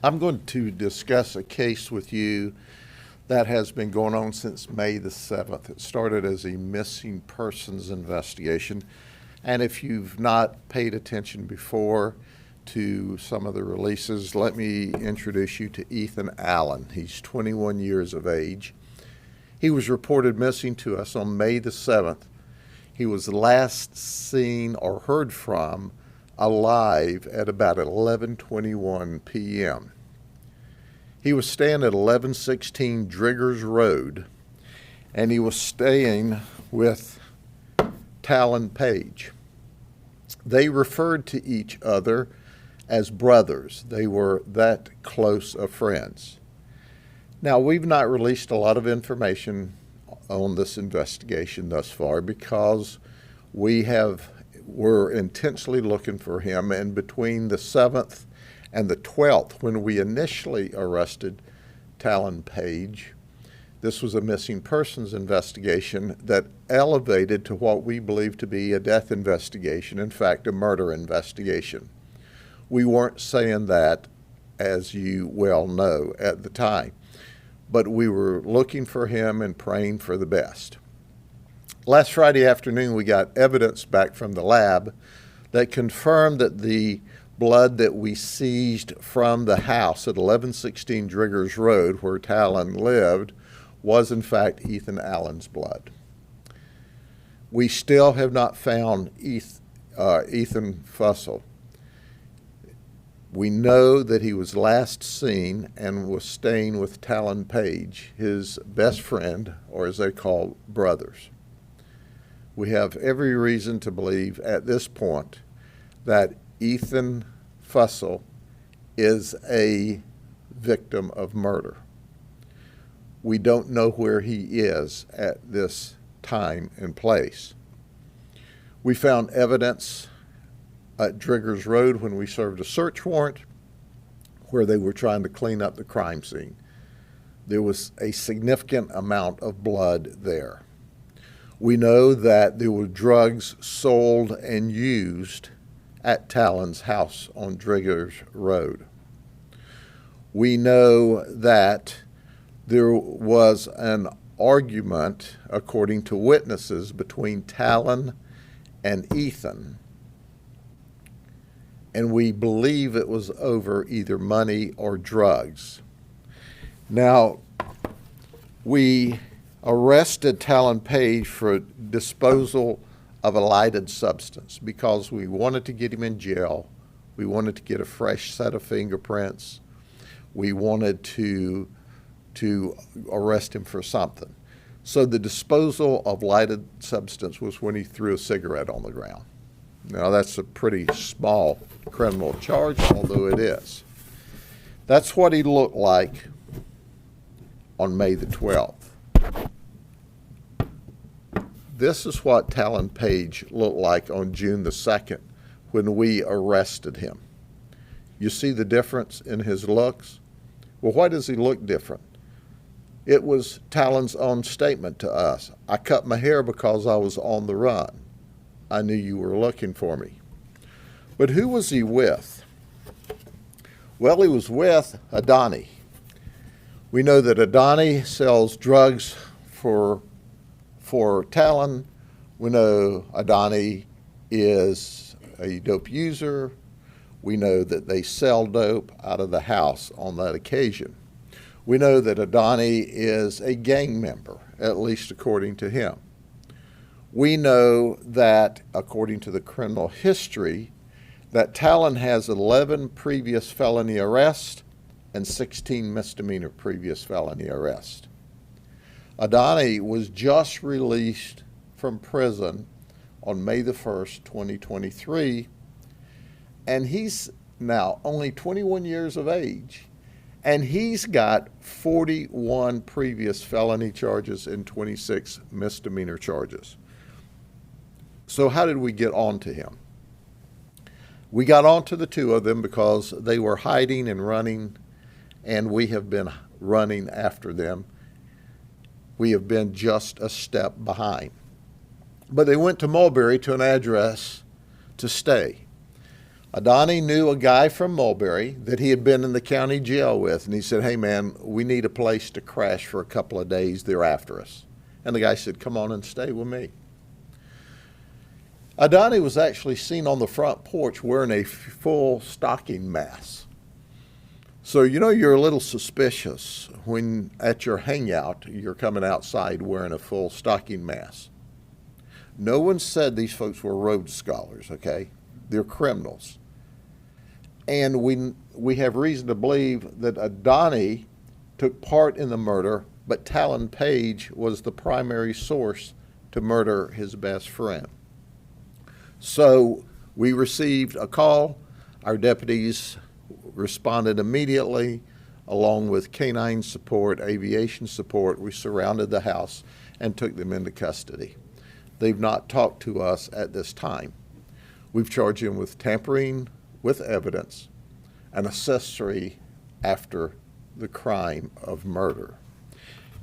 I'm going to discuss a case with you that has been going on since May the 7th. It started as a missing persons investigation. And if you've not paid attention before to some of the releases, let me introduce you to Ethan Allen. He's 21 years of age. He was reported missing to us on May the 7th. He was last seen or heard from alive at about 11:21 p.m. He was staying at 1116 Driggers Road, and he was staying with Talon Page. They referred to each other as brothers. They were that close of friends. Now, we've not released a lot of information on this investigation thus far because we're intensely looking for him, and between the 7th and the 12th, when we initially arrested Talon Page, this was a missing persons investigation that elevated to what we believe to be a death investigation, in fact, a murder investigation. We weren't saying that, as you well know, at the time, but we were looking for him and praying for the best. Last Friday afternoon, we got evidence back from the lab that confirmed that the blood that we seized from the house at 1116 Driggers Road, where Talon lived, was in fact Ethan Allen's blood. We still have not found Ethan Fussell. We know that he was last seen and was staying with Talon Page, his best friend, or as they call brothers. We have every reason to believe at this point that Ethan Fussell is a victim of murder. We don't know where he is at this time and place. We found evidence at Driggers Road when we served a search warrant where they were trying to clean up the crime scene. There was a significant amount of blood there. We know that there were drugs sold and used at Talon's house on Driggers Road. We know that there was an argument, according to witnesses, between Talon and Ethan, and we believe it was over either money or drugs. Now, we arrested Talon Page for disposal of a lighted substance because we wanted to get him in jail. We wanted to get a fresh set of fingerprints. We wanted to arrest him for something. So the disposal of lighted substance was when he threw a cigarette on the ground. Now, that's a pretty small criminal charge, although it is. That's what he looked like on May the 12th. This is what Talon Page looked like on June the 2nd when we arrested him. You see the difference in his looks? Well, why does he look different? It was Talon's own statement to us. I cut my hair because I was on the run. I knew you were looking for me. But who was he with? Well, he was with Adani. We know that Adani sells drugs for Talon. We know Adani is a dope user. We know that they sell dope out of the house on that occasion. We know that Adani is a gang member, at least according to him. We know that, according to the criminal history, that Talon has 11 previous felony arrests and 16 misdemeanor previous felony arrests. Adani was just released from prison on May the 1st, 2023, and he's now only 21 years of age, and he's got 41 previous felony charges and 26 misdemeanor charges. So how did we get onto him? We got onto the two of them because they were hiding and running, and we have been running after them. We have been just a step behind. But they went to Mulberry to an address to stay. Adani knew a guy from Mulberry that he had been in the county jail with, and he said, hey man, we need a place to crash for a couple of days. They're after us. And the guy said, come on and stay with me. Adani was actually seen on the front porch wearing a full stocking mask. So you know you're a little suspicious when at your hangout you're coming outside wearing a full stocking mask. No one said these folks were Rhodes Scholars, okay? They're criminals. And we have reason to believe that Adani took part in the murder, but Talon Page was the primary source to murder his best friend. So we received a call. Our deputies responded immediately, along with canine support, aviation support. We surrounded the house and took them into custody. They've not talked to us at this time. We've charged him with tampering with evidence and accessory after the crime of murder.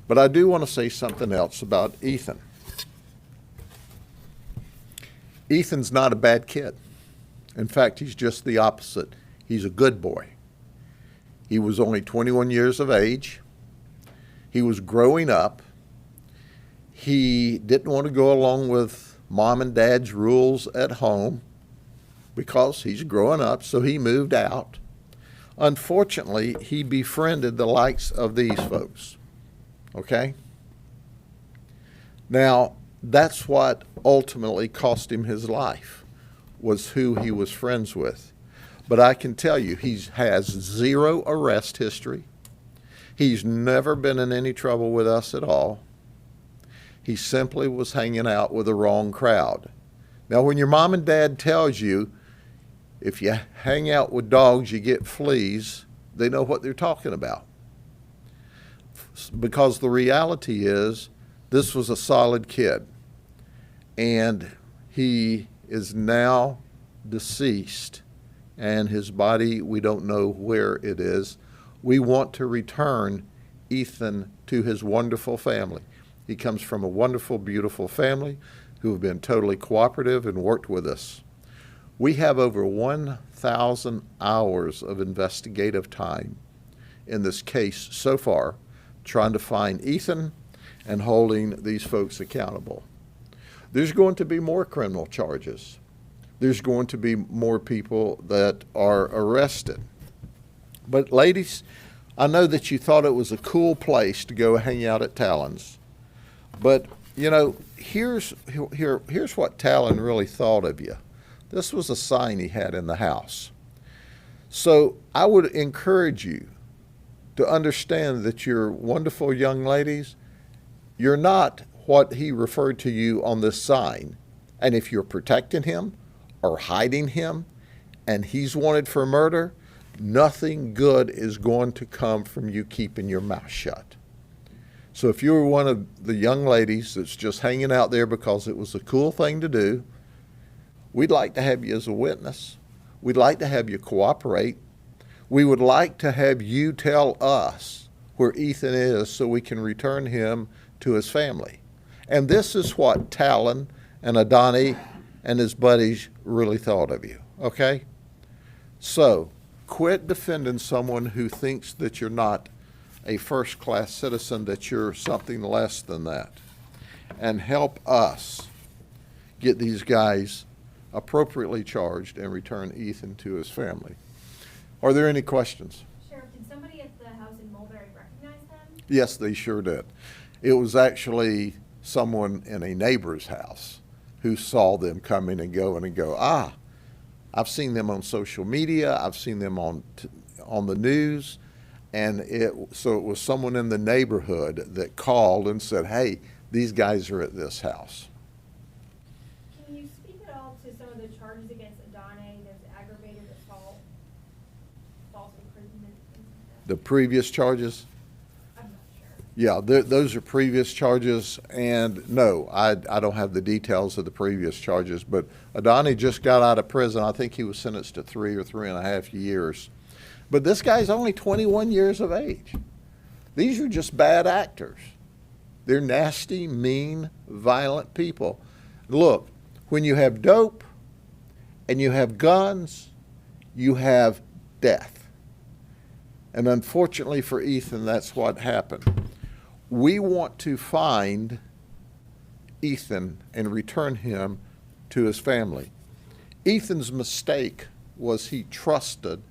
But I do want to say something else about Ethan. Ethan's not a bad kid. In fact, he's just the opposite. He's a good boy. He was only 21 years of age. He was growing up. He didn't want to go along with mom and dad's rules at home because he's growing up, so he moved out. Unfortunately, he befriended the likes of these folks, okay? Now, that's what ultimately cost him his life, was who he was friends with. But I can tell you, he has zero arrest history. He's never been in any trouble with us at all. He simply was hanging out with the wrong crowd. Now, when your mom and dad tells you, if you hang out with dogs, you get fleas, they know what they're talking about. Because the reality is, this was a solid kid. And he is now deceased. And his body, we don't know where it is. We want to return Ethan to his wonderful family. He comes from a wonderful, beautiful family who have been totally cooperative and worked with us. We have over 1,000 hours of investigative time in this case so far, trying to find Ethan and holding these folks accountable. There's going to be more criminal charges. There's going to be more people that are arrested. But ladies, I know that you thought it was a cool place to go hang out at Talon's. But, you know, here's what Talon really thought of you. This was a sign he had in the house. So I would encourage you to understand that you're wonderful young ladies. You're not what he referred to you on this sign. And if you're protecting him or hiding him and he's wanted for murder, nothing good is going to come from you keeping your mouth shut. So if you're one of the young ladies that's just hanging out there because it was a cool thing to do, we'd like to have you as a witness. We'd like to have you cooperate. We would like to have you tell us where Ethan is so we can return him to his family. And this is what Talon and Adani and his buddies really thought of you, okay? So quit defending someone who thinks that you're not a first-class citizen, that you're something less than that. And help us get these guys appropriately charged and return Ethan to his family. Are there any questions? Sheriff, did somebody at the house in Mulberry recognize them? Yes, they sure did. It was actually someone in a neighbor's house who saw them coming and go, I've seen them on social media, I've seen them on the news, and so it was someone in the neighborhood that called and said, hey, these guys are at this house. Can you speak at all to some of the charges against Adani? There's aggravated assault, false imprisonment, things like that. The previous charges? I'm not sure. Yeah, those are previous charges, and no, I don't have the details of the previous charges, but Adani just got out of prison. I think he was sentenced to 3 or 3.5 years. But this guy's only 21 years of age. These are just bad actors. They're nasty, mean, violent people. Look, when you have dope and you have guns you have death. And unfortunately for Ethan, that's what happened. We want to find Ethan and return him to his family. Ethan's mistake was he trusted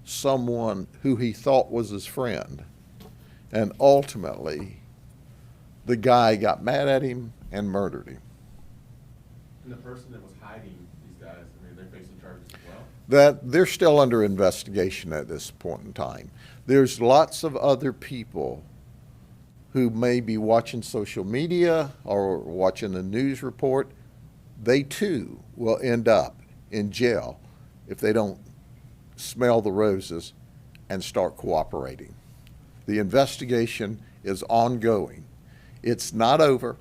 someone who he thought was his friend. And ultimately, the guy got mad at him and murdered him. And the person that was hiding these guys, I mean, they're facing charges as well? That they're still under investigation at this point in time. There's lots of other people who may be watching social media or watching the news report. They too will end up in jail if they don't smell the roses and start cooperating. The investigation is ongoing. It's not over.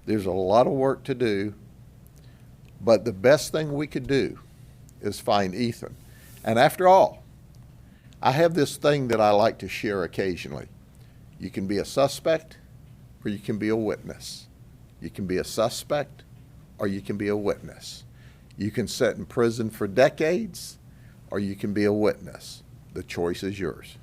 There's a lot of work to do, but the best thing we could do is find Ethan. And after all, I have this thing that I like to share occasionally. You can be a suspect or you can be a witness. You can be a suspect or you can be a witness. You can sit in prison for decades or you can be a witness. The choice is yours.